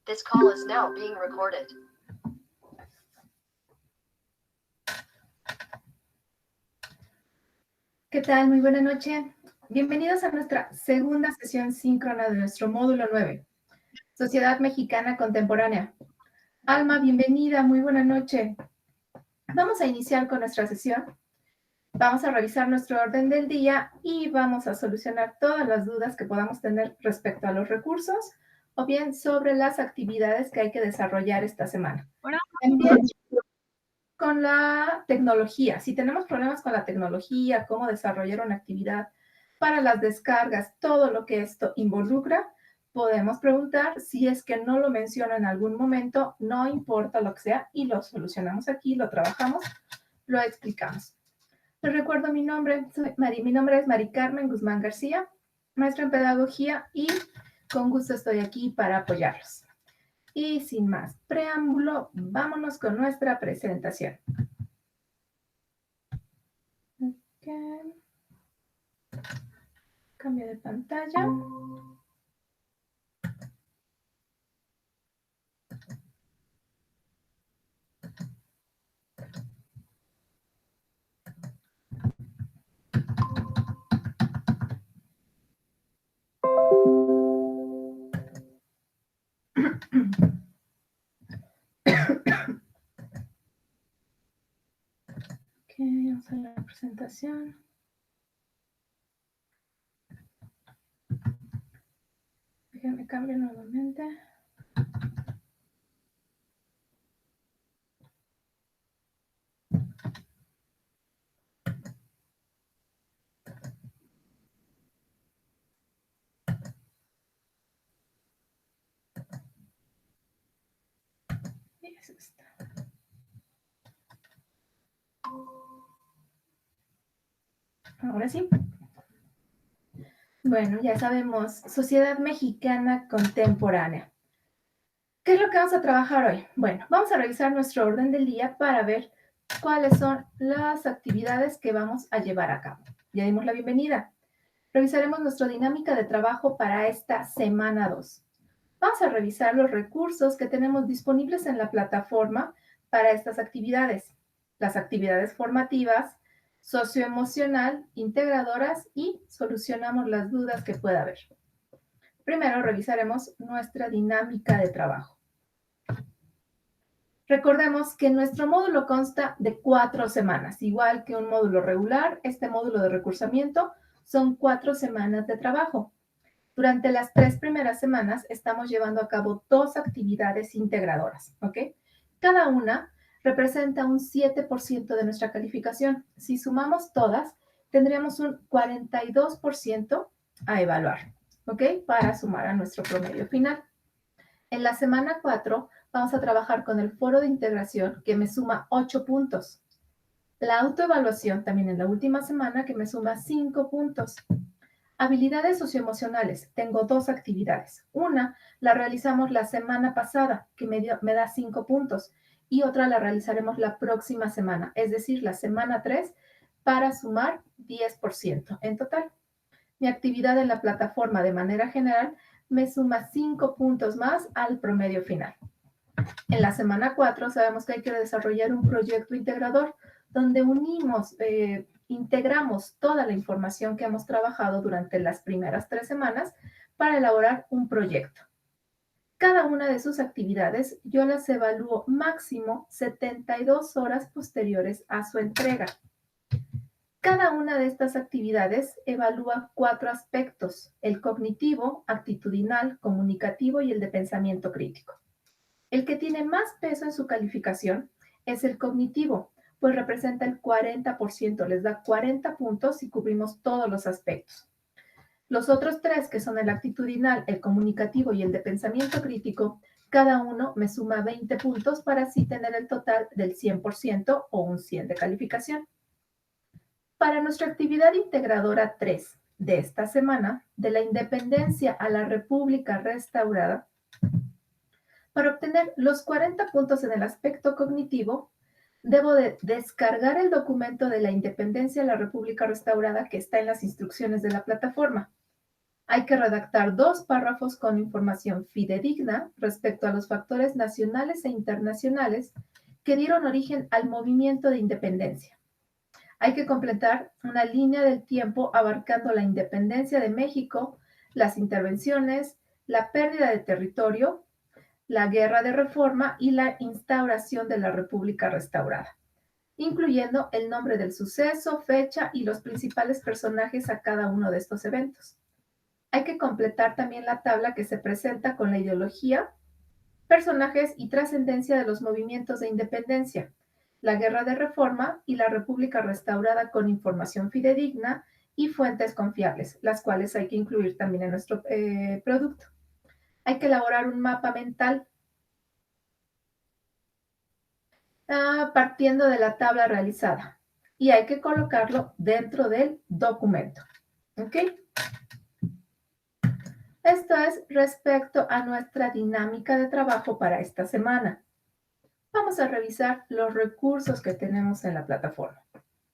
This call is now being recorded. ¿Qué tal? Muy buena noche. Bienvenidos a nuestra segunda sesión síncrona de nuestro módulo 9, Sociedad Mexicana Contemporánea. Alma, bienvenida, muy buena noche. Vamos a iniciar con nuestra sesión. Vamos a revisar nuestro orden del día y vamos a solucionar todas las dudas que podamos tener respecto a los recursos o bien sobre las actividades que hay que desarrollar esta semana. También con la tecnología. Si tenemos problemas con la tecnología, cómo desarrollar una actividad para las descargas, todo lo que esto involucra, podemos preguntar. Si es que no lo menciona en algún momento, no importa lo que sea, y lo solucionamos aquí, lo trabajamos, lo explicamos. Les recuerdo mi nombre, mi nombre es Mari Carmen Guzmán García, maestra en pedagogía, y con gusto estoy aquí para apoyarlos. Y sin más preámbulo, vámonos con nuestra presentación. Okay. Cambio de pantalla. Ok, vamos a la presentación. Déjenme cambiar nuevamente. Y es esta. Ahora sí. Bueno, ya sabemos, Sociedad Mexicana Contemporánea. ¿Qué es lo que vamos a trabajar hoy? Bueno, vamos a revisar nuestro orden del día para ver cuáles son las actividades que vamos a llevar a cabo. Ya dimos la bienvenida. Revisaremos nuestra dinámica de trabajo para esta semana 2. Vamos a revisar los recursos que tenemos disponibles en la plataforma para estas actividades. Las actividades formativas, socioemocional, integradoras y solucionamos las dudas que pueda haber. Primero revisaremos nuestra dinámica de trabajo. Recordemos que nuestro módulo consta de 4 semanas. Igual que un módulo regular, este módulo de recursamiento son 4 semanas de trabajo. Durante las 3 primeras semanas estamos llevando a cabo 2 actividades integradoras, ¿ok? Cada una representa un 7% de nuestra calificación. Si sumamos todas, tendríamos un 42% a evaluar, ¿ok? Para sumar a nuestro promedio final. En la semana 4 vamos a trabajar con el foro de integración, que me suma 8 puntos. La autoevaluación también en la última semana, que me suma 5 puntos. Habilidades socioemocionales, tengo 2 actividades. Una la realizamos la semana pasada, que me da 5 puntos, y otra la realizaremos la próxima semana, es decir, la semana 3, para sumar 10% en total. Mi actividad en la plataforma de manera general me suma 5 puntos más al promedio final. En la semana 4 sabemos que hay que desarrollar un proyecto integrador donde integramos toda la información que hemos trabajado durante las primeras 3 semanas para elaborar un proyecto. Cada una de sus actividades yo las evalúo máximo 72 horas posteriores a su entrega. Cada una de estas actividades evalúa 4 aspectos: el cognitivo, actitudinal, comunicativo y el de pensamiento crítico. El que tiene más peso en su calificación es el cognitivo, pues representa el 40%, les da 40 puntos si cubrimos todos los aspectos. Los otros 3, que son el actitudinal, el comunicativo y el de pensamiento crítico, cada uno me suma 20 puntos para así tener el total del 100% o un 100 de calificación. Para nuestra actividad integradora 3 de esta semana, de la independencia a la República restaurada, para obtener los 40 puntos en el aspecto cognitivo, debo de descargar el documento de la independencia a la República restaurada que está en las instrucciones de la plataforma. Hay que redactar 2 párrafos con información fidedigna respecto a los factores nacionales e internacionales que dieron origen al movimiento de independencia. Hay que completar una línea del tiempo abarcando la independencia de México, las intervenciones, la pérdida de territorio, la guerra de reforma y la instauración de la República restaurada, incluyendo el nombre del suceso, fecha y los principales personajes a cada uno de estos eventos. Hay que completar también la tabla que se presenta con la ideología, personajes y trascendencia de los movimientos de independencia, la guerra de reforma y la república restaurada con información fidedigna y fuentes confiables, las cuales hay que incluir también en nuestro producto. Hay que elaborar un mapa mental partiendo de la tabla realizada y hay que colocarlo dentro del documento. ¿Ok? Esto es respecto a nuestra dinámica de trabajo para esta semana. Vamos a revisar los recursos que tenemos en la plataforma.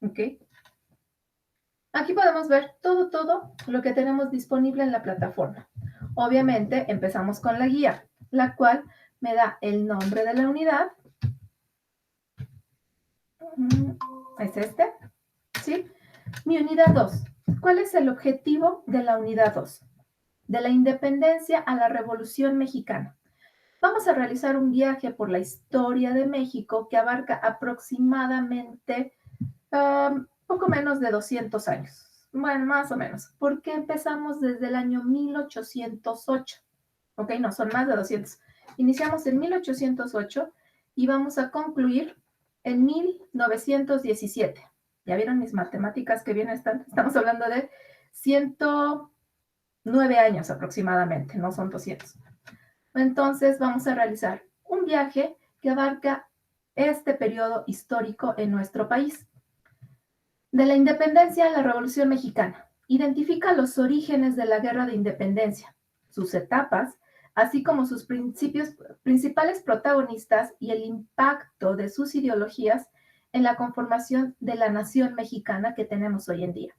¿Ok? Aquí podemos ver todo lo que tenemos disponible en la plataforma. Obviamente empezamos con la guía, la cual me da el nombre de la unidad. Es este, ¿sí? Mi unidad 2. ¿Cuál es el objetivo de la unidad 2? De la independencia a la Revolución Mexicana. Vamos a realizar un viaje por la historia de México que abarca aproximadamente poco menos de 200 años. Bueno, más o menos, porque empezamos desde el año 1808. Ok, no, son más de 200. Iniciamos en 1808 y vamos a concluir en 1917. ¿Ya vieron mis matemáticas que bien están? Estamos hablando de 109 años aproximadamente, no son 200. Entonces vamos a realizar un viaje que abarca este periodo histórico en nuestro país. De la independencia a la Revolución Mexicana. Identifica los orígenes de la Guerra de Independencia, sus etapas, así como sus principales protagonistas y el impacto de sus ideologías en la conformación de la nación mexicana que tenemos hoy en día.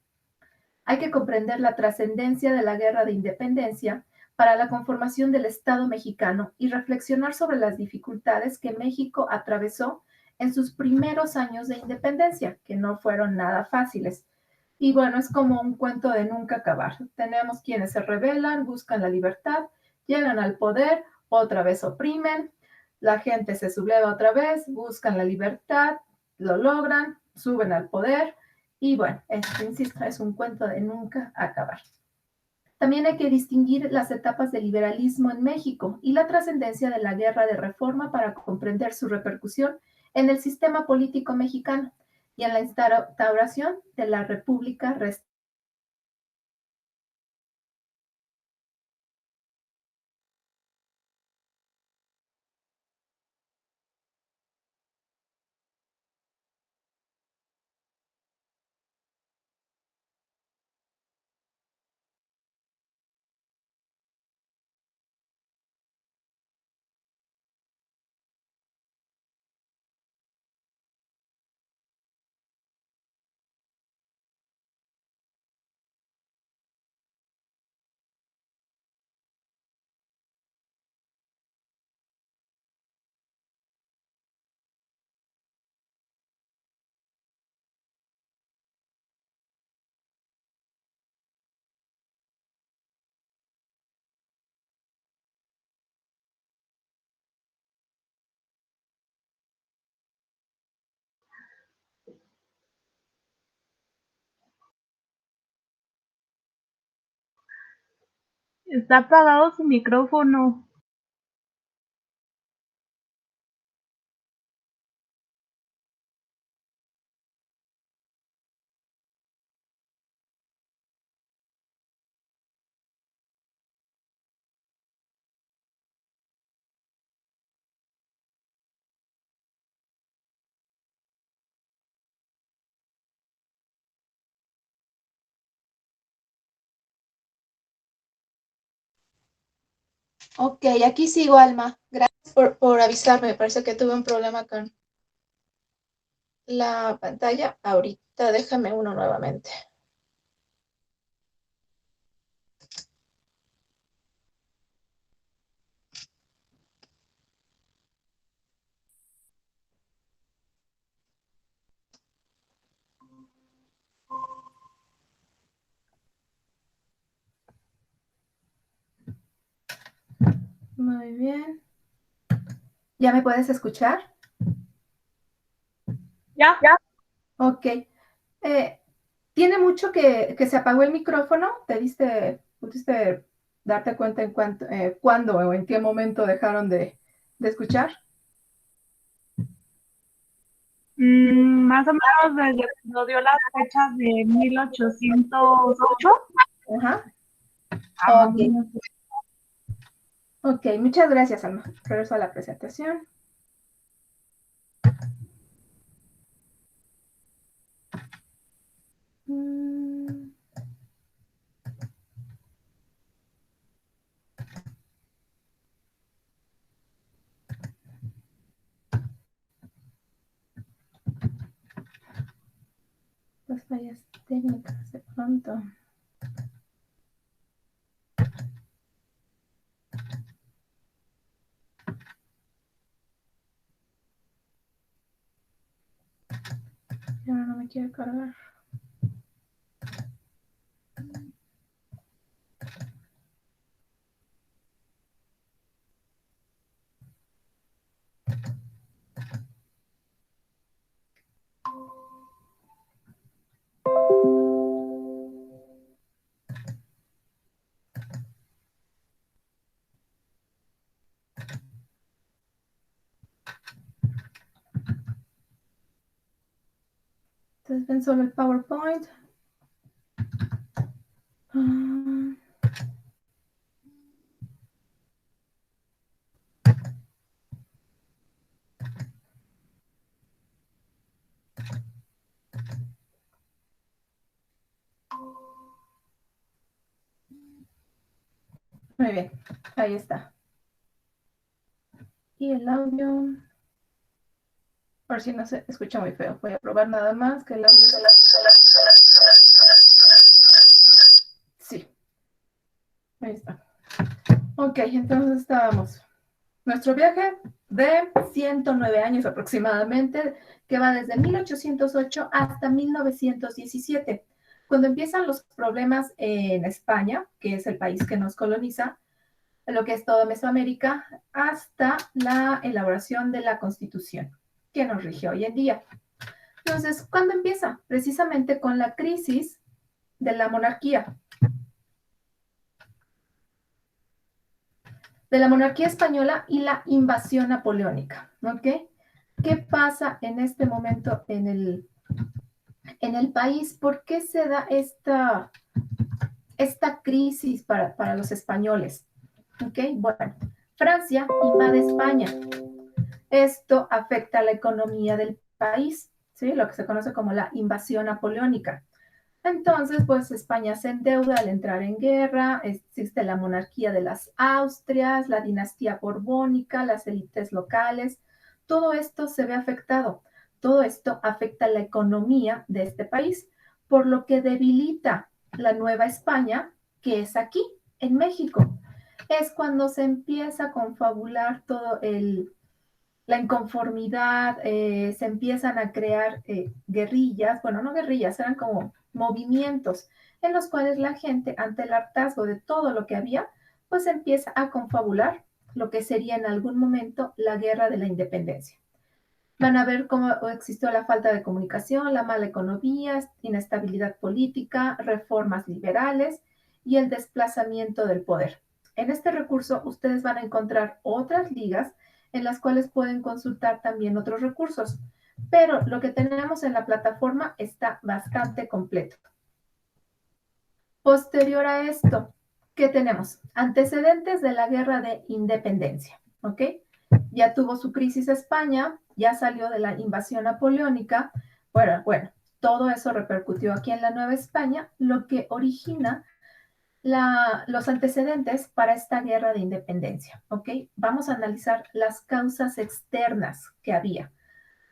Hay que comprender la trascendencia de la Guerra de Independencia para la conformación del Estado mexicano y reflexionar sobre las dificultades que México atravesó en sus primeros años de independencia, que no fueron nada fáciles. Y bueno, es como un cuento de nunca acabar. Tenemos quienes se rebelan, buscan la libertad, llegan al poder, otra vez oprimen, la gente se subleva otra vez, buscan la libertad, lo logran, suben al poder y bueno, insisto, es un cuento de nunca acabar. También hay que distinguir las etapas del liberalismo en México y la trascendencia de la guerra de reforma para comprender su repercusión en el sistema político mexicano y en la instauración de la República Restaurada. Está apagado su micrófono. Ok, aquí sigo, Alma. Gracias por avisarme. Me parece que tuve un problema con la pantalla. Ahorita déjame uno nuevamente. Muy bien. ¿Ya me puedes escuchar? ¿Ya? Ok. ¿Tiene mucho que se apagó el micrófono? ¿Pudiste darte cuenta en cuándo o en qué momento dejaron de escuchar? Más o menos desde cuando dio las fechas de 1808. Ajá. Más o Ok. menos. Ok, muchas gracias, Alma. Regreso a la presentación. Mm. Las fallas técnicas de pronto. Y ahora no me quiere cargar. Entonces ven solo el PowerPoint. Ah. Muy bien, ahí está. Y el audio, por si no se escucha muy feo, voy a probar nada más que el audio. Sí, ahí está. Ok, entonces estábamos. Nuestro viaje de 109 años aproximadamente, que va desde 1808 hasta 1917, cuando empiezan los problemas en España, que es el país que nos coloniza, lo que es toda Mesoamérica, hasta la elaboración de la Constitución que nos rige hoy en día. Entonces, ¿cuándo empieza? Precisamente con la crisis de la monarquía. De la monarquía española y la invasión napoleónica, ¿ok? ¿Qué pasa en este momento en el país? ¿Por qué se da esta crisis para los españoles? ¿Ok? Bueno, Francia invade España. Esto afecta a la economía del país, ¿sí? Lo que se conoce como la invasión napoleónica. Entonces, pues España se endeuda al entrar en guerra, existe la monarquía de las Austrias, la dinastía borbónica, las élites locales, todo esto se ve afectado, todo esto afecta la economía de este país, por lo que debilita la Nueva España, que es aquí, en México. Es cuando se empieza a confabular todo la inconformidad, se empiezan a crear guerrillas, bueno, no guerrillas, eran como movimientos en los cuales la gente, ante el hartazgo de todo lo que había, pues empieza a confabular lo que sería en algún momento la guerra de la independencia. Van a ver cómo existió la falta de comunicación, la mala economía, inestabilidad política, reformas liberales y el desplazamiento del poder. En este recurso ustedes van a encontrar otras ligas en las cuales pueden consultar también otros recursos, pero lo que tenemos en la plataforma está bastante completo. Posterior a esto, ¿qué tenemos? Antecedentes de la guerra de independencia, ¿ok? Ya tuvo su crisis España, ya salió de la invasión napoleónica, bueno, todo eso repercutió aquí en la Nueva España, lo que origina los antecedentes para esta guerra de independencia, ¿ok? Vamos a analizar las causas externas que había.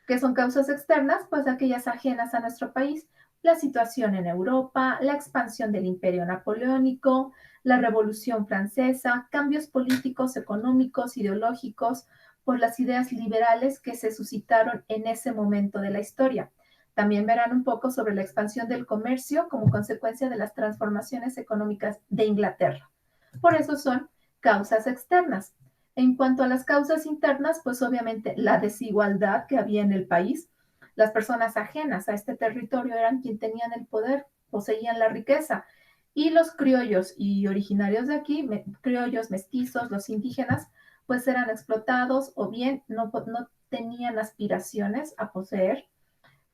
¿Qué son causas externas? Pues aquellas ajenas a nuestro país, la situación en Europa, la expansión del imperio napoleónico, la Revolución Francesa, cambios políticos, económicos, ideológicos, por las ideas liberales que se suscitaron en ese momento de la historia. También verán un poco sobre la expansión del comercio como consecuencia de las transformaciones económicas de Inglaterra. Por eso son causas externas. En cuanto a las causas internas, pues obviamente la desigualdad que había en el país. Las personas ajenas a este territorio eran quienes tenían el poder, poseían la riqueza. Y los criollos y originarios de aquí, criollos, mestizos, los indígenas, pues eran explotados o bien no tenían aspiraciones a poseer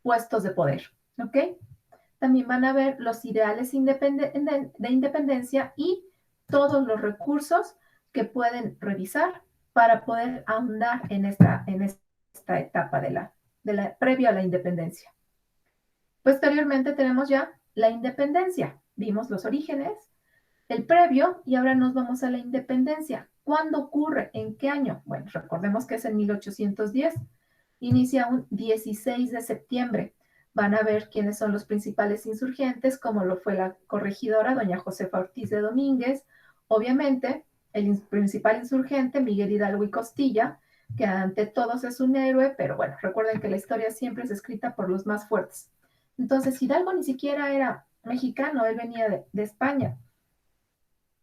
puestos de poder. ¿Ok? También van a ver los ideales de independencia y todos los recursos que pueden revisar para poder ahondar en esta etapa previo a la independencia. Posteriormente tenemos ya la independencia. Vimos los orígenes, el previo, y ahora nos vamos a la independencia. ¿Cuándo ocurre? ¿En qué año? Bueno, recordemos que es en 1810. Inicia un 16 de septiembre. Van a ver quiénes son los principales insurgentes, como lo fue la corregidora, doña Josefa Ortiz de Domínguez. Obviamente, el principal insurgente, Miguel Hidalgo y Costilla, que ante todos es un héroe, pero bueno, recuerden que la historia siempre es escrita por los más fuertes. Entonces, Hidalgo ni siquiera era mexicano, él venía de España.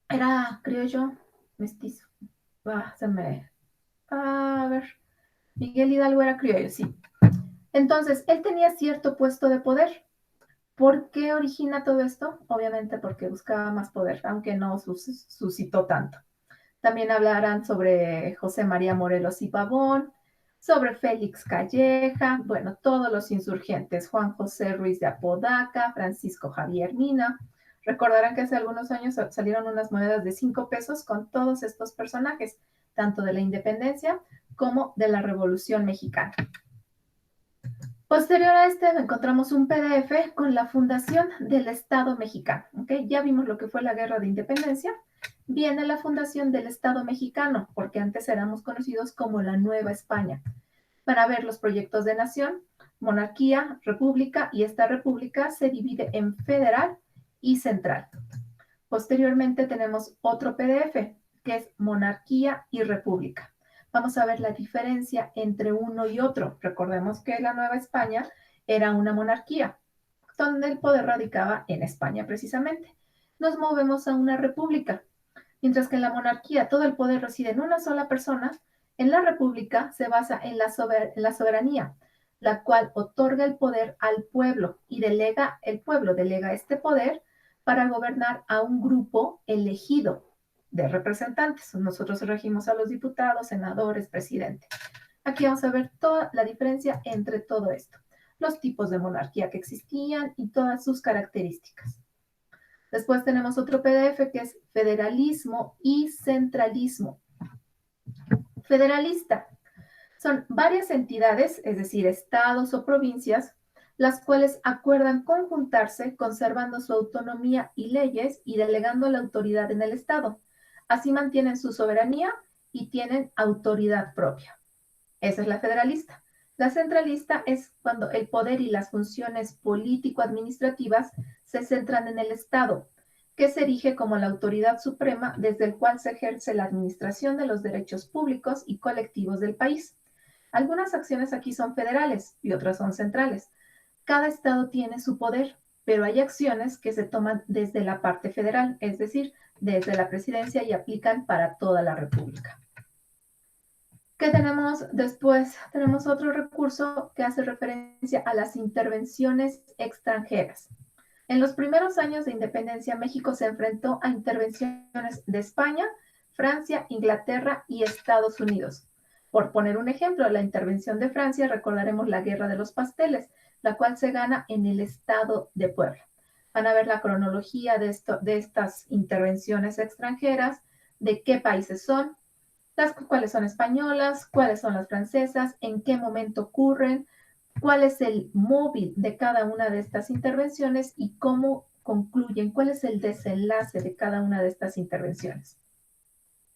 Era criollo mestizo. A ver, Miguel Hidalgo era criollo, sí. Entonces, él tenía cierto puesto de poder. ¿Por qué origina todo esto? Obviamente porque buscaba más poder, aunque no suscitó tanto. También hablarán sobre José María Morelos y Pavón, sobre Félix Calleja, bueno, todos los insurgentes, Juan José Ruiz de Apodaca, Francisco Javier Mina. Recordarán que hace algunos años salieron unas monedas de 5 pesos con todos estos personajes, tanto de la independencia como de la Revolución Mexicana. Posterior a este encontramos un PDF con la fundación del Estado mexicano. ¿Okay? Ya vimos lo que fue la Guerra de Independencia. Viene la fundación del Estado mexicano, porque antes éramos conocidos como la Nueva España. Para ver los proyectos de nación, monarquía, república, y esta república se divide en federal y central. Posteriormente tenemos otro PDF, que es monarquía y república. Vamos a ver la diferencia entre uno y otro. Recordemos que la Nueva España era una monarquía, donde el poder radicaba en España precisamente. Nos movemos a una república. Mientras que en la monarquía todo el poder reside en una sola persona, en la república se basa en la soberanía, la cual otorga el poder al pueblo y el pueblo delega este poder para gobernar a un grupo elegido de representantes. Nosotros elegimos a los diputados, senadores, presidente. Aquí vamos a ver toda la diferencia entre todo esto, los tipos de monarquía que existían y todas sus características. Después tenemos otro PDF que es federalismo y centralismo. Federalista son varias entidades, es decir, estados o provincias, las cuales acuerdan conjuntarse conservando su autonomía y leyes y delegando la autoridad en el estado. Así mantienen su soberanía y tienen autoridad propia. Esa es la federalista. La centralista es cuando el poder y las funciones político-administrativas se centran en el Estado, que se erige como la autoridad suprema desde el cual se ejerce la administración de los derechos públicos y colectivos del país. Algunas acciones aquí son federales y otras son centrales. Cada estado tiene su poder, pero hay acciones que se toman desde la parte federal, es decir, desde la presidencia y aplican para toda la república. ¿Qué tenemos después? Tenemos otro recurso que hace referencia a las intervenciones extranjeras. En los primeros años de independencia, México se enfrentó a intervenciones de España, Francia, Inglaterra y Estados Unidos. Por poner un ejemplo, la intervención de Francia, recordaremos la Guerra de los Pasteles, la cual se gana en el estado de Puebla. Van a ver la cronología de estas intervenciones extranjeras, de qué países son, cuáles son españolas, cuáles son las francesas, en qué momento ocurren, cuál es el móvil de cada una de estas intervenciones y cómo concluyen, cuál es el desenlace de cada una de estas intervenciones.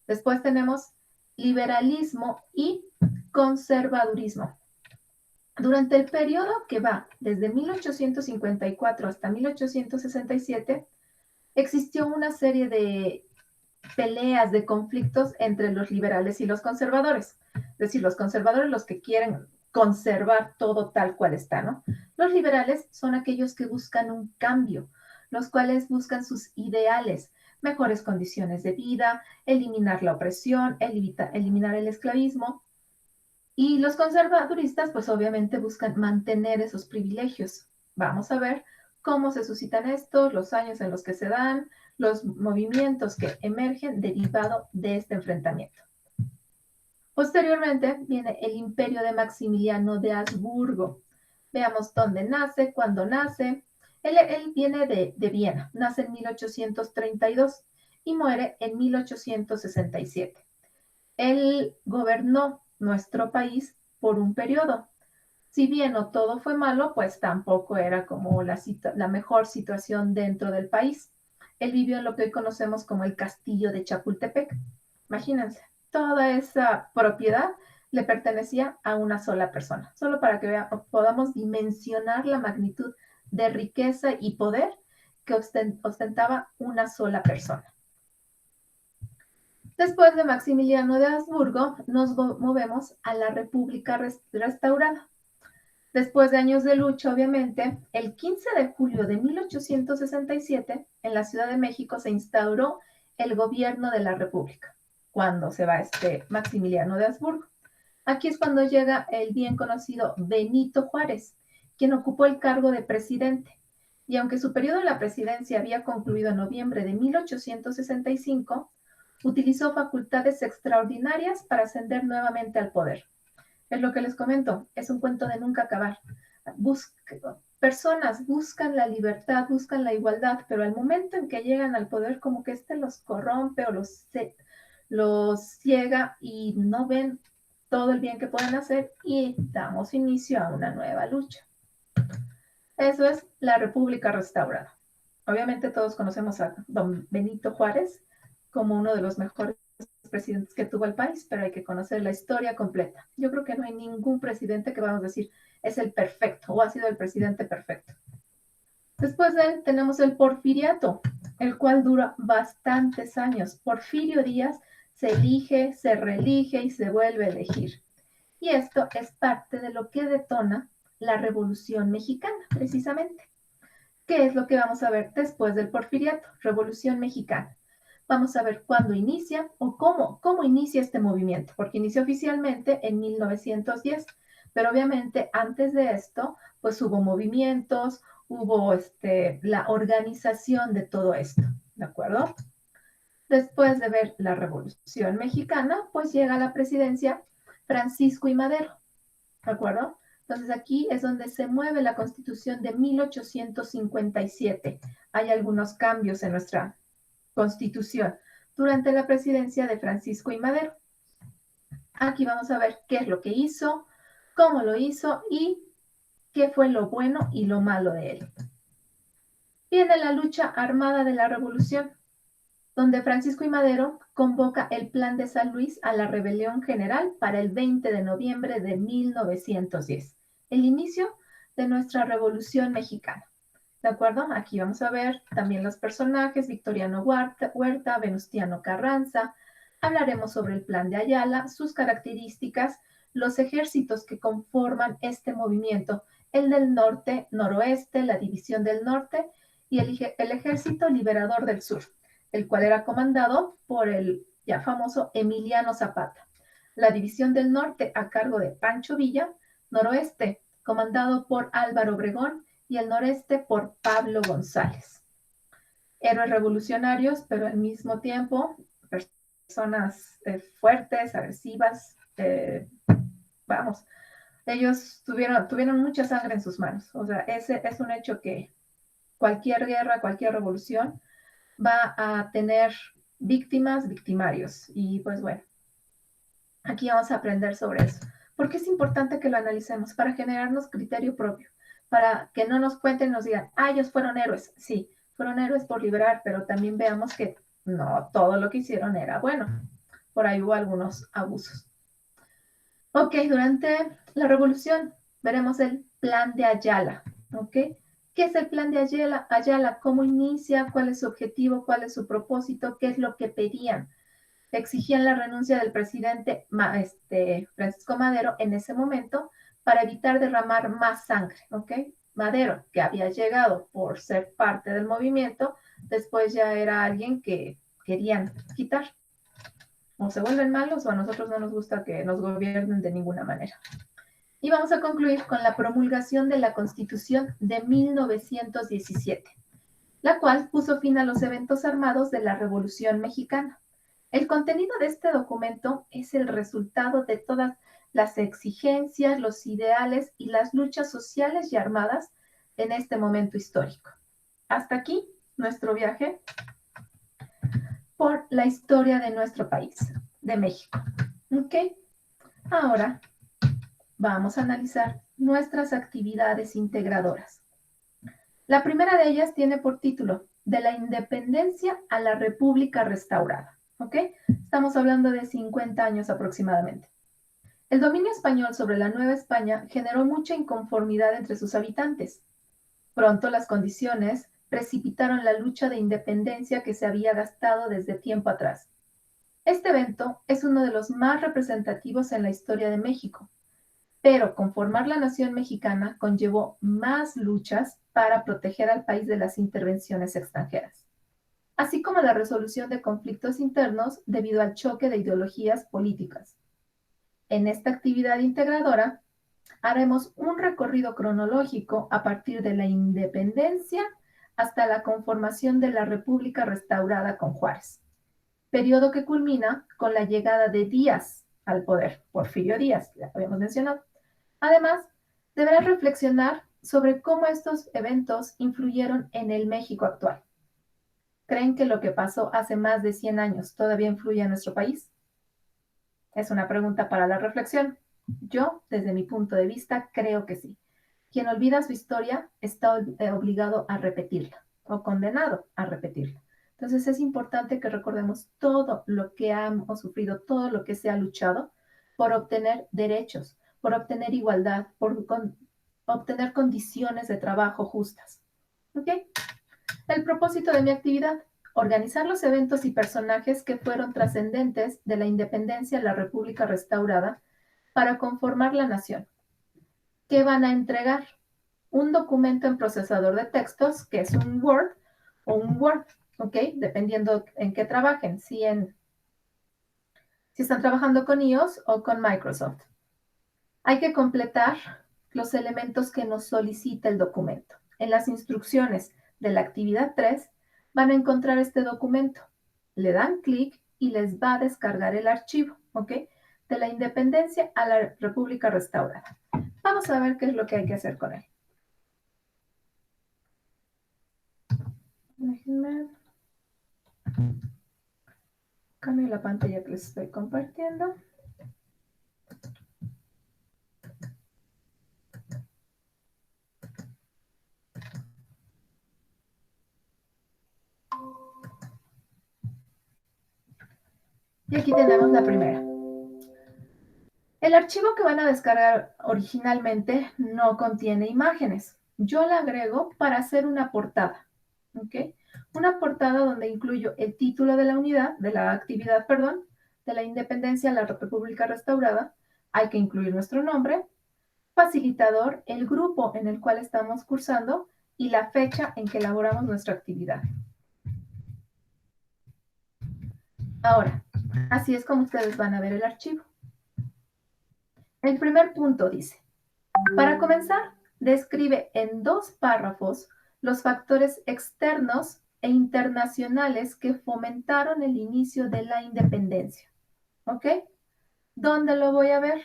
Después tenemos liberalismo y conservadurismo. Durante el periodo que va desde 1854 hasta 1867, existió una serie de peleas, de conflictos entre los liberales y los conservadores. Es decir, los conservadores los que quieren conservar todo tal cual está, ¿no? Los liberales son aquellos que buscan un cambio, los cuales buscan sus ideales, mejores condiciones de vida, eliminar la opresión, eliminar el esclavismo. Y los conservaduristas, pues obviamente buscan mantener esos privilegios. Vamos a ver cómo se suscitan estos, los años en los que se dan, los movimientos que emergen derivado de este enfrentamiento. Posteriormente viene el imperio de Maximiliano de Habsburgo. Veamos dónde nace, cuándo nace. Él viene de Viena, nace en 1832 y muere en 1867. Él gobernó nuestro país por un periodo. Si bien no todo fue malo, pues tampoco era como la mejor situación dentro del país. Él vivió en lo que hoy conocemos como el castillo de Chapultepec. Imagínense, toda esa propiedad le pertenecía a una sola persona, solo para que podamos dimensionar la magnitud de riqueza y poder que ostentaba una sola persona. Después de Maximiliano de Habsburgo, nos movemos a la República restaurada. Después de años de lucha, obviamente, el 15 de julio de 1867, en la Ciudad de México se instauró el gobierno de la República, cuando se va Maximiliano de Habsburgo. Aquí es cuando llega el bien conocido Benito Juárez, quien ocupó el cargo de presidente. Y aunque su periodo en la presidencia había concluido en noviembre de 1865, utilizó facultades extraordinarias para ascender nuevamente al poder. Es lo que les comento, es un cuento de nunca acabar. Personas buscan la libertad, buscan la igualdad, pero al momento en que llegan al poder, como que los corrompe o los ciega y no ven todo el bien que pueden hacer y damos inicio a una nueva lucha. Eso es la República restaurada. Obviamente todos conocemos a don Benito Juárez como uno de los mejores presidentes que tuvo el país, pero hay que conocer la historia completa. Yo creo que no hay ningún presidente que vamos a decir es el perfecto o ha sido el presidente perfecto. Después de él tenemos el porfiriato, el cual dura bastantes años. Porfirio Díaz se elige, se reelige y se vuelve a elegir. Y esto es parte de lo que detona la Revolución Mexicana, precisamente. ¿Qué es lo que vamos a ver después del porfiriato? Revolución Mexicana. Vamos a ver cuándo inicia o cómo inicia este movimiento, porque inició oficialmente en 1910, pero obviamente antes de esto, pues hubo movimientos, hubo la organización de todo esto, ¿de acuerdo? Después de ver la Revolución Mexicana, pues llega a la presidencia Francisco I. Madero, ¿de acuerdo? Entonces aquí es donde se mueve la Constitución de 1857. Hay algunos cambios en nuestra Constitución durante la presidencia de Francisco I. Madero. Aquí vamos a ver qué es lo que hizo, cómo lo hizo y qué fue lo bueno y lo malo de él. Viene la lucha armada de la Revolución, donde Francisco I. Madero convoca el Plan de San Luis a la rebelión general para el 20 de noviembre de 1910, el inicio de nuestra Revolución Mexicana. ¿De acuerdo? Aquí vamos a ver también los personajes, Victoriano Huerta, Venustiano Carranza. Hablaremos sobre el Plan de Ayala, sus características, los ejércitos que conforman este movimiento, el del norte, noroeste, la división del norte y el Ejército Liberador del Sur, el cual era comandado por el ya famoso Emiliano Zapata. La división del norte a cargo de Pancho Villa, noroeste comandado por Álvaro Obregón y el noreste por Pablo González. Héroes revolucionarios, pero al mismo tiempo personas fuertes, agresivas, ellos tuvieron mucha sangre en sus manos. O sea, ese es un hecho que cualquier guerra, cualquier revolución va a tener víctimas, victimarios. Y pues bueno, aquí vamos a aprender sobre eso. Porque es importante que lo analicemos para generarnos criterio propio, para que no nos cuenten y nos digan, ellos fueron héroes. Sí, fueron héroes por liberar, pero también veamos que no todo lo que hicieron era bueno. Por ahí hubo algunos abusos. Ok, durante la revolución veremos el Plan de Ayala. Ok, ¿qué es el Plan de Ayala? ¿Cómo inicia? ¿Cuál es su objetivo? ¿Cuál es su propósito? ¿Qué es lo que pedían? Exigían la renuncia del presidente Francisco Madero en ese momento para evitar derramar más sangre, ¿ok? Madero, que había llegado por ser parte del movimiento, después ya era alguien que querían quitar. O se vuelven malos o a nosotros no nos gusta que nos gobiernen de ninguna manera. Y vamos a concluir con la promulgación de la Constitución de 1917, la cual puso fin a los eventos armados de la Revolución Mexicana. El contenido de este documento es el resultado de todas las exigencias, los ideales y las luchas sociales y armadas en este momento histórico. Hasta aquí nuestro viaje por la historia de nuestro país, de México. ¿Ok? Ahora vamos a analizar nuestras actividades integradoras. La primera de ellas tiene por título De la independencia a la República restaurada. ¿Ok? Estamos hablando de 50 años aproximadamente. El dominio español sobre la Nueva España generó mucha inconformidad entre sus habitantes. Pronto las condiciones precipitaron la lucha de independencia que se había gastado desde tiempo atrás. Este evento es uno de los más representativos en la historia de México, pero conformar la nación mexicana conllevó más luchas para proteger al país de las intervenciones extranjeras, así como la resolución de conflictos internos debido al choque de ideologías políticas. En esta actividad integradora haremos un recorrido cronológico a partir de la independencia hasta la conformación de la República restaurada con Juárez, periodo que culmina con la llegada de Díaz al poder, Porfirio Díaz, ya habíamos mencionado. Además, deberás reflexionar sobre cómo estos eventos influyeron en el México actual. ¿Creen que lo que pasó hace más de 100 años todavía influye en nuestro país? Es una pregunta para la reflexión. Yo, desde mi punto de vista, creo que sí. Quien olvida su historia está obligado a repetirla o condenado a repetirla. Entonces es importante que recordemos todo lo que hemos sufrido, todo lo que se ha luchado por obtener derechos, por obtener igualdad, por obtener condiciones de trabajo justas. ¿Ok? El propósito de mi actividad: organizar los eventos y personajes que fueron trascendentes de la independencia a la República restaurada para conformar la nación. ¿Qué van a entregar? Un documento en procesador de textos, que es un Word o un Word, ¿ok? Dependiendo en qué trabajen, si están trabajando con iOS o con Microsoft. Hay que completar los elementos que nos solicita el documento. En las instrucciones de la actividad 3 van a encontrar este documento. Le dan clic y les va a descargar el archivo, ¿ok? De la independencia a la República restaurada. Vamos a ver qué es lo que hay que hacer con él. Déjenme cambio la pantalla que les estoy compartiendo. Y aquí tenemos la primera. El archivo que van a descargar originalmente no contiene imágenes. Yo la agrego para hacer una portada, ¿ok? Una portada donde incluyo el título de la unidad, de la actividad, perdón, de la independencia a la República restaurada. Hay que incluir nuestro nombre, facilitador, el grupo en el cual estamos cursando y la fecha en que elaboramos nuestra actividad. Ahora, así es como ustedes van a ver el archivo. El primer punto dice: para comenzar, describe en 2 párrafos los factores externos e internacionales que fomentaron el inicio de la independencia. ¿Ok? ¿Dónde lo voy a ver?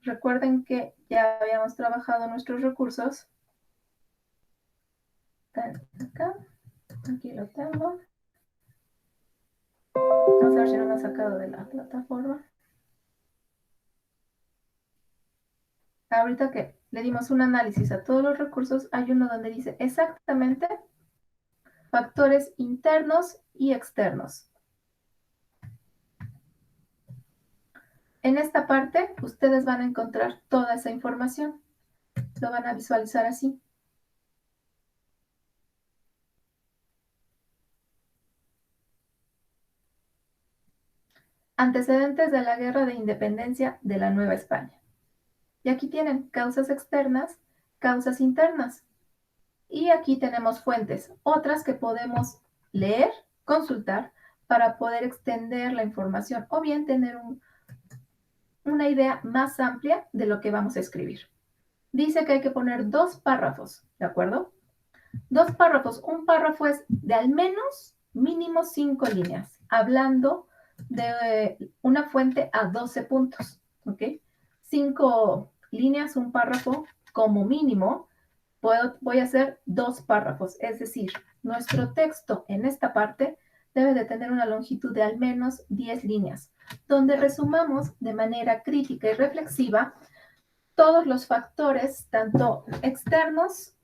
Recuerden que ya habíamos trabajado nuestros recursos. Acá, aquí lo tengo. Vamos a ver si no me ha sacado de la plataforma. Ahorita que le dimos un análisis a todos los recursos, hay uno donde dice exactamente factores internos y externos. En esta parte, ustedes van a encontrar toda esa información. Lo van a visualizar así. Antecedentes de la Guerra de Independencia de la Nueva España. Y aquí tienen causas externas, causas internas. Y aquí tenemos fuentes, otras que podemos leer, consultar, para poder extender la información o bien tener una idea más amplia de lo que vamos a escribir. Dice que hay que poner 2 párrafos, ¿de acuerdo? 2 párrafos. Un párrafo es de al menos mínimo 5 líneas, hablando de una fuente a 12 puntos, ¿ok? 5 líneas, un párrafo como mínimo. Voy a hacer 2 párrafos, es decir, nuestro texto en esta parte debe de tener una longitud de al menos 10 líneas, donde resumamos de manera crítica y reflexiva todos los factores, tanto internos,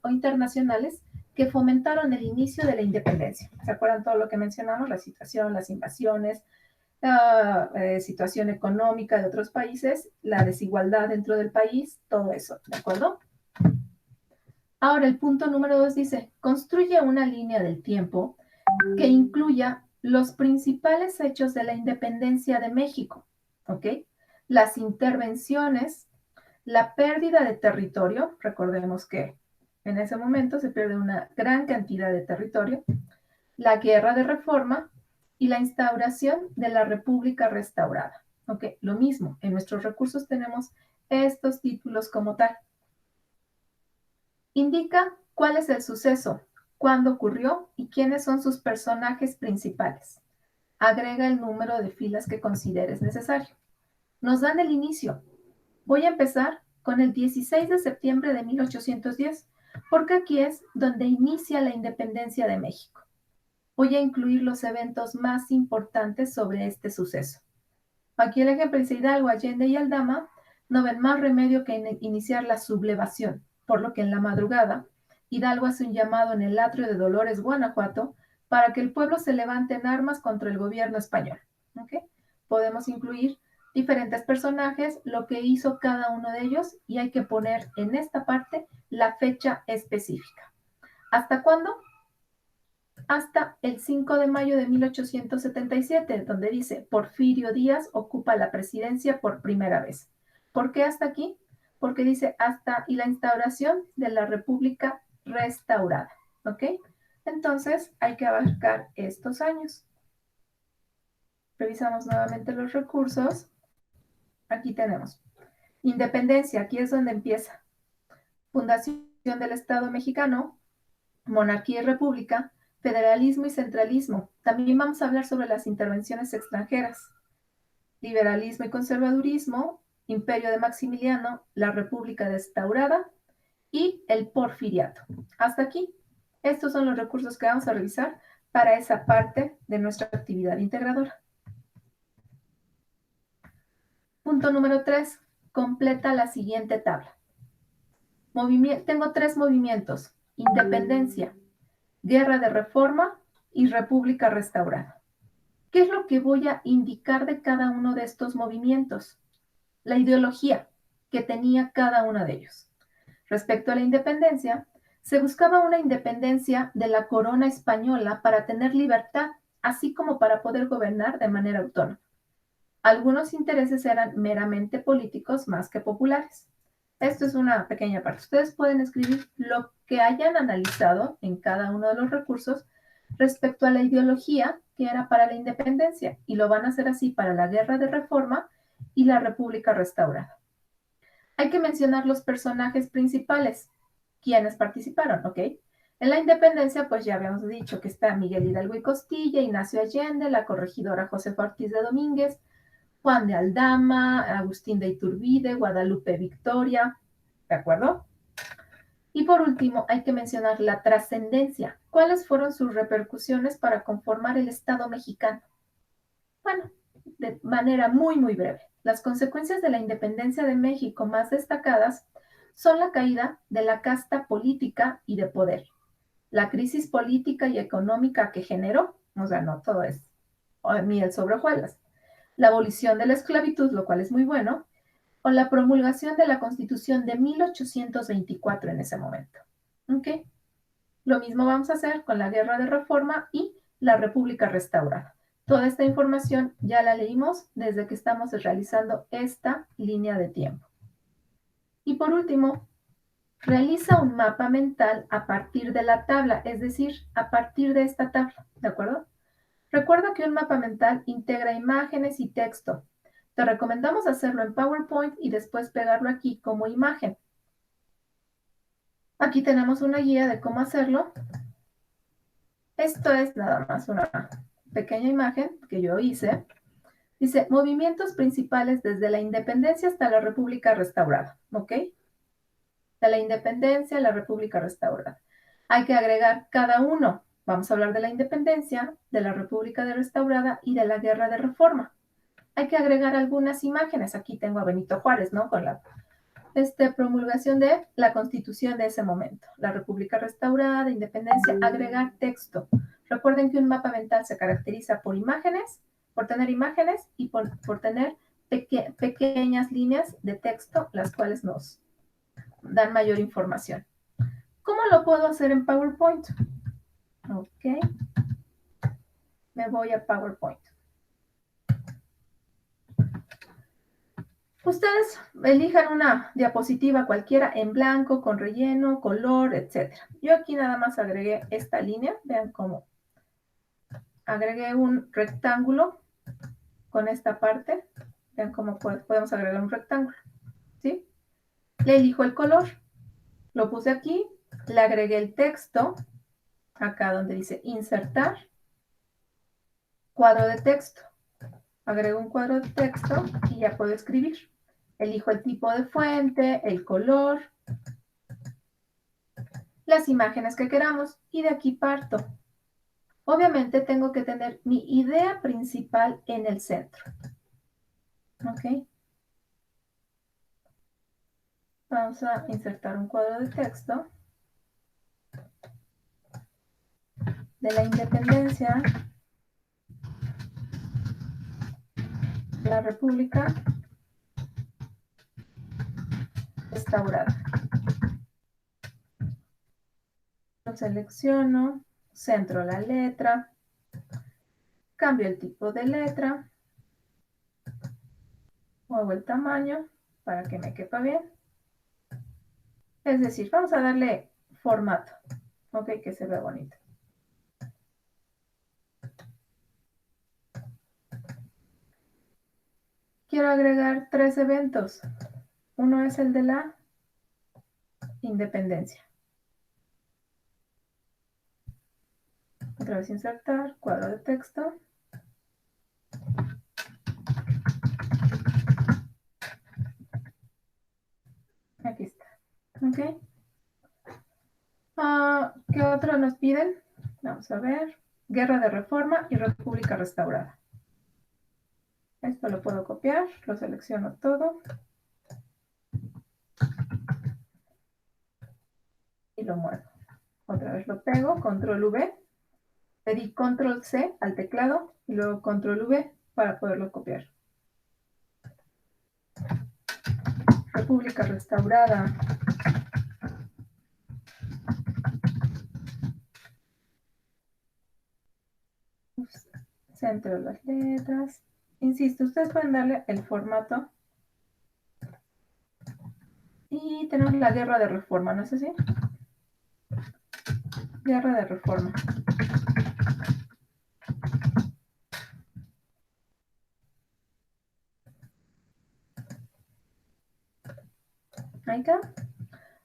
o internacionales, que fomentaron el inicio de la independencia. ¿Se acuerdan todo lo que mencionamos? La situación, las invasiones, la situación económica de otros países, la desigualdad dentro del país, todo eso, ¿de acuerdo? Ahora, el punto número 2 dice, construye una línea del tiempo que incluya los principales hechos de la independencia de México, ¿ok? Las intervenciones, la pérdida de territorio, recordemos que en ese momento se pierde una gran cantidad de territorio, la guerra de reforma y la instauración de la República restaurada, ¿ok? Lo mismo, en nuestros recursos tenemos estos títulos como tal. Indica cuál es el suceso, cuándo ocurrió y quiénes son sus personajes principales. Agrega el número de filas que consideres necesario. Nos dan el inicio. Voy a empezar con el 16 de septiembre de 1810, porque aquí es donde inicia la independencia de México. Voy a incluir los eventos más importantes sobre este suceso. Aquí el ejemplo dice Hidalgo, Allende y Aldama no ven más remedio que iniciar la sublevación, por lo que en la madrugada Hidalgo hace un llamado en el atrio de Dolores, Guanajuato, para que el pueblo se levante en armas contra el gobierno español. ¿Okay? Podemos incluir diferentes personajes, lo que hizo cada uno de ellos, y hay que poner en esta parte la fecha específica. ¿Hasta cuándo? Hasta el 5 de mayo de 1877, donde dice Porfirio Díaz ocupa la presidencia por primera vez. ¿Por qué hasta aquí? Porque dice hasta y la instauración de la República restaurada. ¿Ok? Entonces hay que abarcar estos años. Revisamos nuevamente los recursos. Aquí tenemos independencia, aquí es donde empieza. Fundación del Estado mexicano, monarquía y república, federalismo y centralismo. También vamos a hablar sobre las intervenciones extranjeras. Liberalismo y conservadurismo, imperio de Maximiliano, la república restaurada y el porfiriato. Hasta aquí. Estos son los recursos que vamos a revisar para esa parte de nuestra actividad integradora. Punto número 3. Completa la siguiente tabla. Tengo 3 movimientos: independencia, guerra de reforma y república restaurada. ¿Qué es lo que voy a indicar de cada uno de estos movimientos? La ideología que tenía cada uno de ellos. Respecto a la independencia, se buscaba una independencia de la corona española para tener libertad, así como para poder gobernar de manera autónoma. Algunos intereses eran meramente políticos más que populares. Esto es una pequeña parte. Ustedes pueden escribir lo que hayan analizado en cada uno de los recursos respecto a la ideología que era para la independencia, y lo van a hacer así para la guerra de reforma y la república restaurada. Hay que mencionar los personajes principales, quienes participaron, ¿ok? En la independencia, pues ya habíamos dicho que está Miguel Hidalgo y Costilla, Ignacio Allende, la corregidora Josefa Ortiz de Domínguez, Juan de Aldama, Agustín de Iturbide, Guadalupe Victoria, ¿de acuerdo? Y por último, hay que mencionar la trascendencia. ¿Cuáles fueron sus repercusiones para conformar el Estado mexicano? Bueno, de manera muy, muy breve. Las consecuencias de la independencia de México más destacadas son la caída de la casta política y de poder, la crisis política y económica que generó, o sea, no todo es miel sobre hojuelas, la abolición de la esclavitud, lo cual es muy bueno, o la promulgación de la Constitución de 1824 en ese momento. ¿Ok? Lo mismo vamos a hacer con la Guerra de Reforma y la República Restaurada. Toda esta información ya la leímos desde que estamos realizando esta línea de tiempo. Y por último, Realiza un mapa mental a partir de la tabla, es decir, a partir de esta tabla, ¿de acuerdo? Recuerda que un mapa mental integra imágenes y texto. Te recomendamos hacerlo en PowerPoint y después pegarlo aquí como imagen. Aquí tenemos una guía de cómo hacerlo. Esto es nada más una pequeña imagen que yo hice. Dice, movimientos principales desde la independencia hasta la República restaurada, ¿ok? De la independencia a la República restaurada. Hay que agregar cada uno. Vamos a hablar de la independencia, de la República restaurada y de la Guerra de Reforma. Hay que agregar algunas imágenes. Aquí tengo a Benito Juárez, ¿no? Con la promulgación de la Constitución de ese momento. La República restaurada, independencia, agregar texto. Recuerden que un mapa mental se caracteriza por imágenes, por tener imágenes y por tener pequeñas líneas de texto, las cuales nos dan mayor información. ¿Cómo lo puedo hacer en PowerPoint? Ok. Me voy a PowerPoint. Ustedes elijan una diapositiva cualquiera en blanco, con relleno, color, etc. Yo aquí nada más agregué esta línea. Vean cómo agregué un rectángulo con esta parte. Vean cómo podemos agregar un rectángulo. ¿Sí? Le elijo el color. Lo puse aquí. Le agregué el texto. Acá donde dice insertar. Cuadro de texto. Agrego un cuadro de texto y ya puedo escribir. Elijo el tipo de fuente, el color, las imágenes que queramos y de aquí parto. Obviamente tengo que tener mi idea principal en el centro. ¿Ok? Vamos a insertar un cuadro de texto de la independencia, la República restaurada. Lo selecciono, centro la letra, cambio el tipo de letra, muevo el tamaño para que me quepa bien. Es decir, vamos a darle formato, ok, que se vea bonito. Quiero agregar 3 eventos. Uno es el de la independencia. Otra vez insertar, cuadro de texto. Aquí está. ¿Ok? ¿Qué otro nos piden? Vamos a ver. Guerra de Reforma y República Restaurada. Esto lo puedo copiar, lo selecciono todo. Y lo muevo. Otra vez lo pego, control V. Le di control C al teclado y luego control V para poderlo copiar. República Restaurada. Centro de las letras. Insisto, ustedes pueden darle el formato. Y tenemos la Guerra de Reforma, ¿no es así? Guerra de Reforma. Ahí está.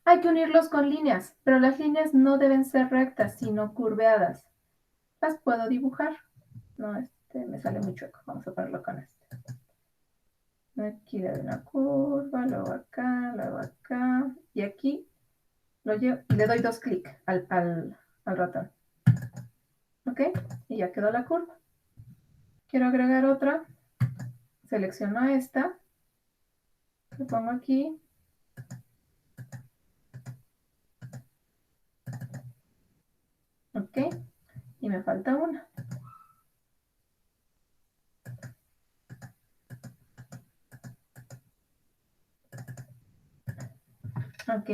Hay que unirlos con líneas, pero las líneas no deben ser rectas, sino curveadas. Las puedo dibujar. No, me sale muy chueco. Vamos a ponerlo con este. Aquí le doy una curva, luego acá, y aquí lo llevo, y le doy 2 clics al ratón. ¿Ok? Y ya quedó la curva. Quiero agregar otra. Selecciono esta. Le pongo aquí. ¿Ok? Y me falta una. ¿Ok?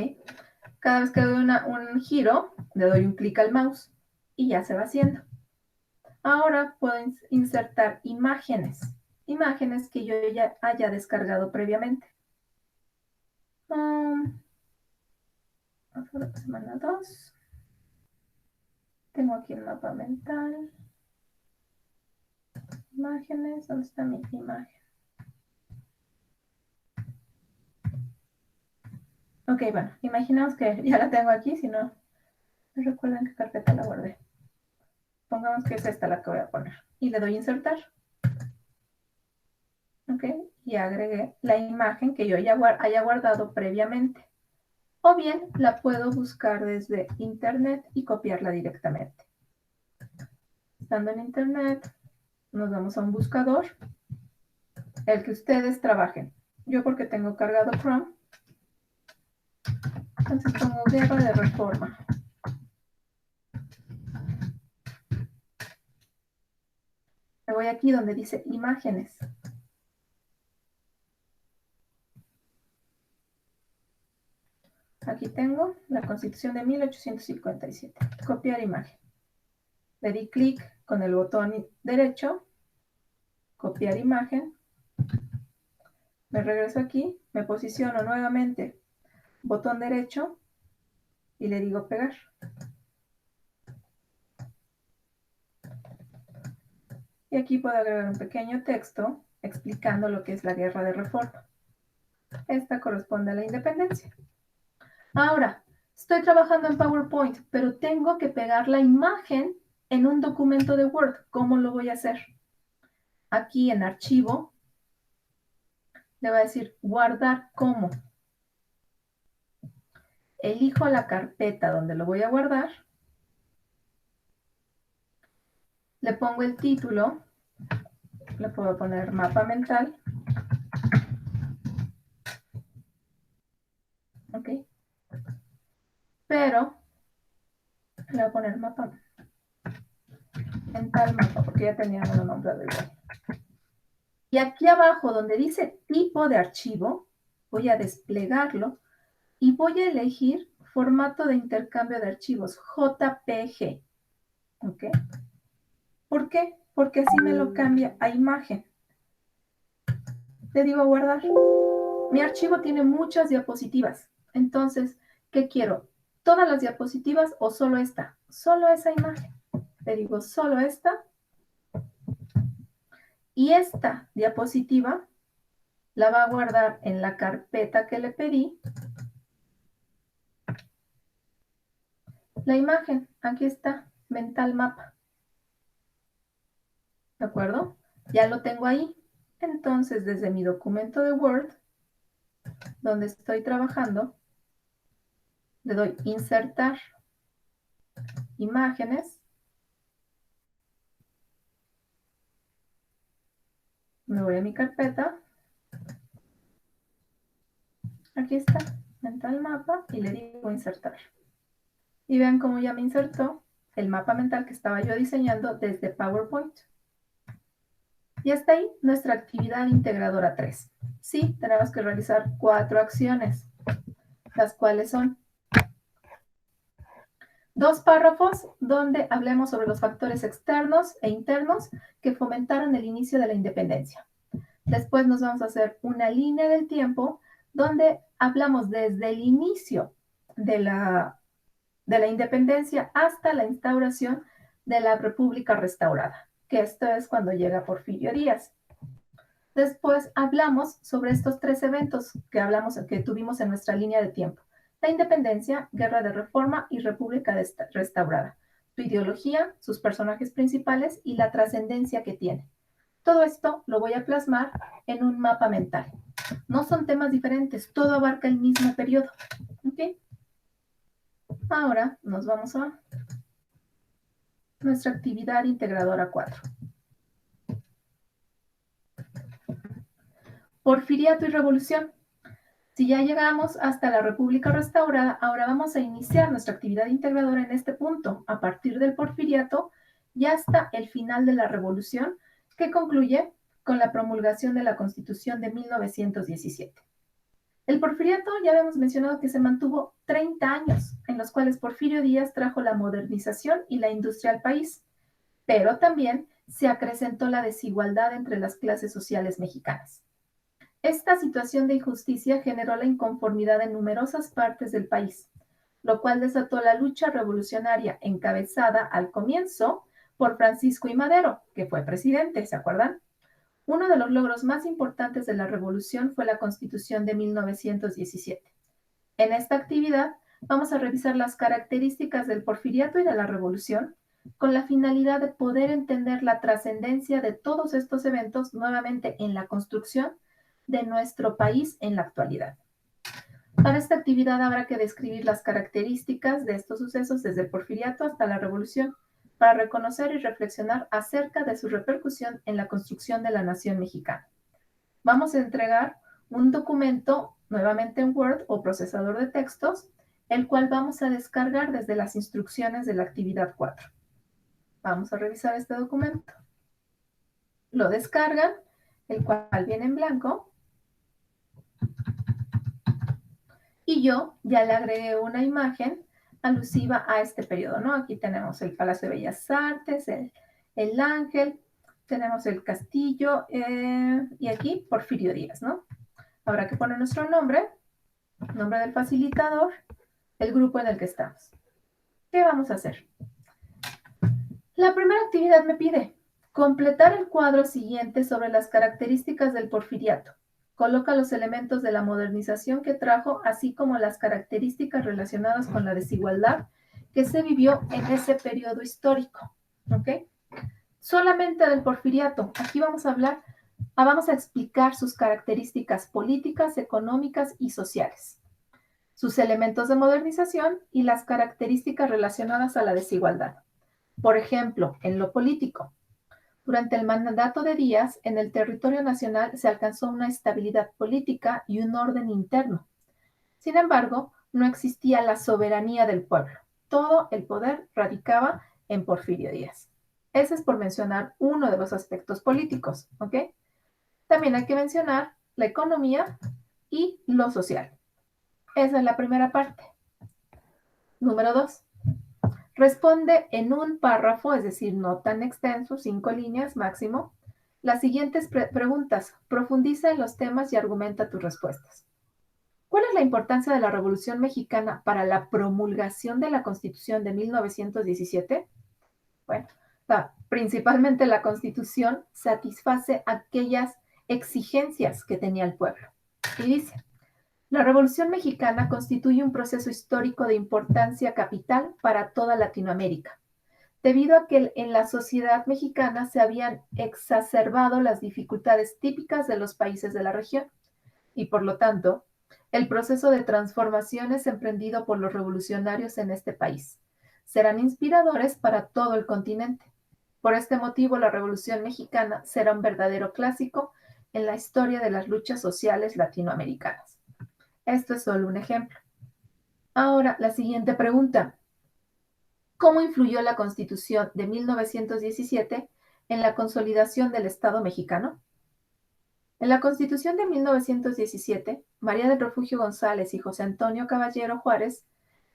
Cada vez que doy un giro, le doy un clic al mouse y ya se va haciendo. Ahora puedo insertar imágenes. Imágenes que yo ya haya descargado previamente. Semana 2. Tengo aquí el mapa mental. Imágenes. ¿Dónde está mi imagen? Ok, bueno, imaginamos que ya la tengo aquí, si no, no recuerdo en qué carpeta la guardé. Pongamos que es esta la que voy a poner. Y le doy insertar. Ok, y agregué la imagen que yo ya haya guardado previamente. O bien la puedo buscar desde internet y copiarla directamente. Estando en internet, nos vamos a un buscador, el que ustedes trabajen. Yo porque tengo cargado Chrome, entonces pongo guerra de reforma. Me voy aquí donde dice imágenes. Aquí tengo la Constitución de 1857. Copiar imagen. Le di clic con el botón derecho, copiar imagen. Me regreso aquí, me posiciono nuevamente, botón derecho y le digo pegar. Y aquí puedo agregar un pequeño texto explicando lo que es la guerra de reforma. Esta corresponde a la independencia. Ahora, estoy trabajando en PowerPoint, pero tengo que pegar la imagen en un documento de Word. ¿Cómo lo voy a hacer? Aquí en archivo, le voy a decir guardar como. Elijo la carpeta donde lo voy a guardar. Le pongo el título. Le puedo poner mapa mental. Ok. Pero le voy a poner mapa mental mapa, porque ya tenía uno nombrado igual. Y aquí abajo, donde dice tipo de archivo, voy a desplegarlo y voy a elegir formato de intercambio de archivos, JPG. ¿Ok? ¿Por qué? Porque así me lo cambia a imagen. Le digo guardar. Mi archivo tiene muchas diapositivas. Entonces, ¿qué quiero? ¿Todas las diapositivas o solo esta? Solo esa imagen. Le digo solo esta. Y esta diapositiva la va a guardar en la carpeta que le pedí. La imagen, aquí está, mental mapa. ¿De acuerdo? Ya lo tengo ahí. Entonces, desde mi documento de Word, donde estoy trabajando, le doy insertar imágenes. Me voy a mi carpeta. Aquí está, mental mapa, y le digo insertar. Y vean cómo ya me insertó el mapa mental que estaba yo diseñando desde PowerPoint. Y hasta ahí nuestra actividad integradora 3. Sí, tenemos que realizar 4 acciones, las cuales son 2 párrafos donde hablemos sobre los factores externos e internos que fomentaron el inicio de la independencia. Después nos vamos a hacer una línea del tiempo donde hablamos desde el inicio de la independencia hasta la instauración de la República Restaurada, que esto es cuando llega Porfirio Díaz. Después hablamos sobre estos 3 eventos que tuvimos en nuestra línea de tiempo: la independencia, guerra de reforma y república restaurada, su ideología, sus personajes principales y la trascendencia que tiene. Todo esto lo voy a plasmar en un mapa mental. No son temas diferentes, todo abarca el mismo periodo. ¿Ok? Ahora nos vamos a nuestra actividad integradora 4. Porfiriato y revolución. Si ya llegamos hasta la República Restaurada, ahora vamos a iniciar nuestra actividad integradora en este punto, a partir del Porfiriato y hasta el final de la Revolución, que concluye con la promulgación de la Constitución de 1917. El Porfiriato ya habíamos mencionado que se mantuvo 30 años, en los cuales Porfirio Díaz trajo la modernización y la industria al país, pero también se acrecentó la desigualdad entre las clases sociales mexicanas. Esta situación de injusticia generó la inconformidad en numerosas partes del país, lo cual desató la lucha revolucionaria encabezada al comienzo por Francisco I. Madero, que fue presidente, ¿se acuerdan? Uno de los logros más importantes de la revolución fue la Constitución de 1917. En esta actividad vamos a revisar las características del porfiriato y de la revolución con la finalidad de poder entender la trascendencia de todos estos eventos nuevamente en la construcción de nuestro país en la actualidad. Para esta actividad habrá que describir las características de estos sucesos desde el porfiriato hasta la revolución para reconocer y reflexionar acerca de su repercusión en la construcción de la nación mexicana. Vamos a entregar un documento nuevamente en Word o procesador de textos, el cual vamos a descargar desde las instrucciones de la actividad 4. Vamos a revisar este documento. Lo descargan, el cual viene en blanco. Y yo ya le agregué una imagen alusiva a este periodo, ¿no? Aquí tenemos el Palacio de Bellas Artes, el Ángel, tenemos el castillo y aquí Porfirio Díaz, ¿no? Habrá que poner nuestro nombre del facilitador, el grupo en el que estamos. ¿Qué vamos a hacer? La primera actividad me pide completar el cuadro siguiente sobre las características del porfiriato. Coloca los elementos de la modernización que trajo, así como las características relacionadas con la desigualdad que se vivió en ese periodo histórico. ¿Ok? Solamente del porfiriato. Aquí vamos a explicar sus características políticas, económicas y sociales, sus elementos de modernización y las características relacionadas a la desigualdad. Por ejemplo, en lo político, durante el mandato de Díaz, en el territorio nacional se alcanzó una estabilidad política y un orden interno. Sin embargo, no existía la soberanía del pueblo. Todo el poder radicaba en Porfirio Díaz. Ese es por mencionar uno de los aspectos políticos, ¿ok? También hay que mencionar la economía y lo social. Esa es la primera parte. Número 2. Responde en un párrafo, es decir, no tan extenso, 5 líneas máximo, las siguientes preguntas. Profundiza en los temas y argumenta tus respuestas. ¿Cuál es la importancia de la Revolución Mexicana para la promulgación de la Constitución de 1917? Bueno, principalmente la Constitución satisface aquellas exigencias que tenía el pueblo. Y dice: la Revolución Mexicana constituye un proceso histórico de importancia capital para toda Latinoamérica, debido a que en la sociedad mexicana se habían exacerbado las dificultades típicas de los países de la región, y por lo tanto, el proceso de transformaciones emprendido por los revolucionarios en este país serán inspiradores para todo el continente. Por este motivo, la Revolución Mexicana será un verdadero clásico en la historia de las luchas sociales latinoamericanas. Esto es solo un ejemplo. Ahora, la siguiente pregunta. ¿Cómo influyó la Constitución de 1917 en la consolidación del Estado mexicano? En la Constitución de 1917, María del Refugio González y José Antonio Caballero Juárez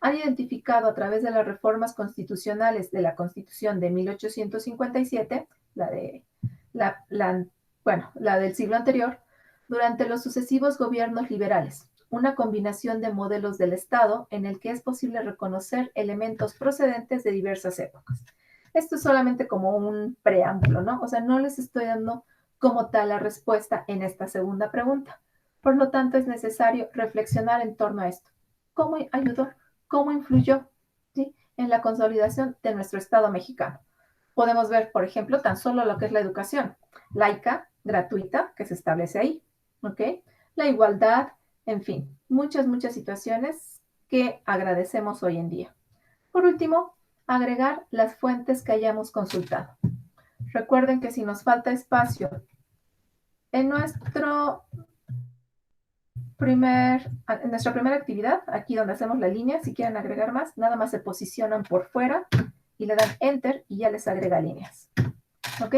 han identificado a través de las reformas constitucionales de la Constitución de 1857, la del siglo anterior, durante los sucesivos gobiernos liberales, una combinación de modelos del Estado en el que es posible reconocer elementos procedentes de diversas épocas. Esto es solamente como un preámbulo, ¿no? O sea, no les estoy dando como tal la respuesta en esta segunda pregunta. Por lo tanto, es necesario reflexionar en torno a esto. ¿Cómo ayudó? ¿Cómo influyó? ¿Sí? En la consolidación de nuestro Estado mexicano? Podemos ver, por ejemplo, tan solo lo que es la educación laica, gratuita, que se establece ahí, ¿ok? La igualdad, en fin, muchas situaciones que agradecemos hoy en día. Por último, agregar las fuentes que hayamos consultado. Recuerden que si nos falta espacio en nuestra primera actividad, aquí donde hacemos la línea, si quieren agregar más, nada más se posicionan por fuera y le dan Enter y ya les agrega líneas. ¿Ok?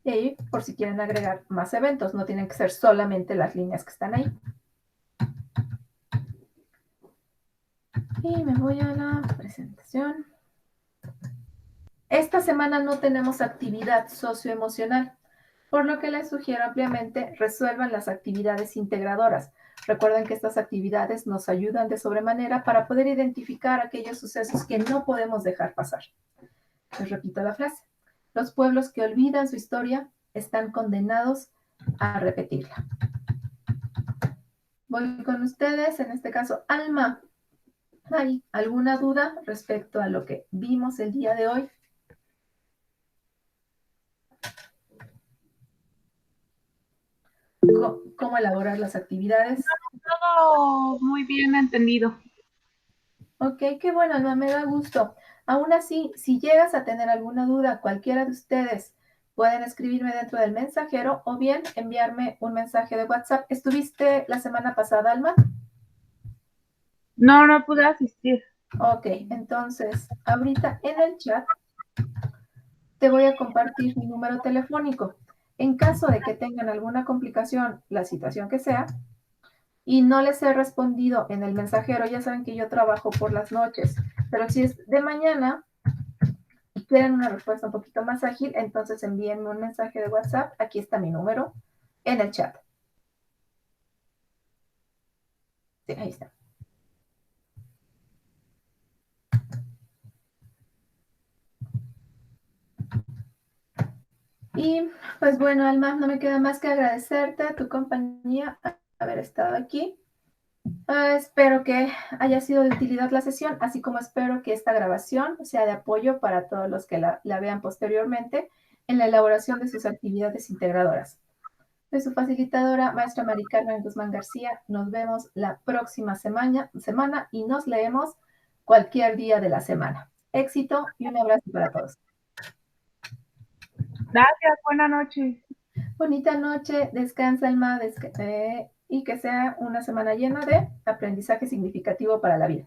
Y por si quieren agregar más eventos, no tienen que ser solamente las líneas que están ahí. Y me voy a la presentación. Esta semana no tenemos actividad socioemocional. por lo que les sugiero ampliamente resuelvan las actividades integradoras. Recuerden que estas actividades nos ayudan de sobremanera para poder identificar aquellos sucesos que no podemos dejar pasar. Les repito la frase. Los pueblos que olvidan su historia están condenados a repetirla. Voy con ustedes, en este caso, Alma. ¿Hay alguna duda respecto a lo que vimos el día de hoy? ¿Cómo elaborar las actividades? Todo muy bien entendido. Ok, qué bueno, Alma, me da gusto. Aún así, si llegas a tener alguna duda, cualquiera de ustedes pueden escribirme dentro del mensajero o bien enviarme un mensaje de WhatsApp. ¿Estuviste la semana pasada, Alma? No pude asistir. Ok, entonces, ahorita en el chat te voy a compartir mi número telefónico. En caso de que tengan alguna complicación, la situación que sea, y no les he respondido en el mensajero, ya saben que yo trabajo por las noches, pero si es de mañana y quieren una respuesta un poquito más ágil, entonces envíenme un mensaje de WhatsApp. Aquí está mi número en el chat. Sí, ahí está. Y pues bueno, Alma, no me queda más que agradecerte tu compañía, haber estado aquí. Espero que haya sido de utilidad la sesión, así como espero que esta grabación sea de apoyo para todos los que la vean posteriormente en la elaboración de sus actividades integradoras. Soy su facilitadora, maestra Mari Carmen Guzmán García. Nos vemos la próxima semana y nos leemos cualquier día de la semana. Éxito y un abrazo para todos. Gracias, buenas noches. Bonita noche, descansa, Alma, y que sea una semana llena de aprendizaje significativo para la vida.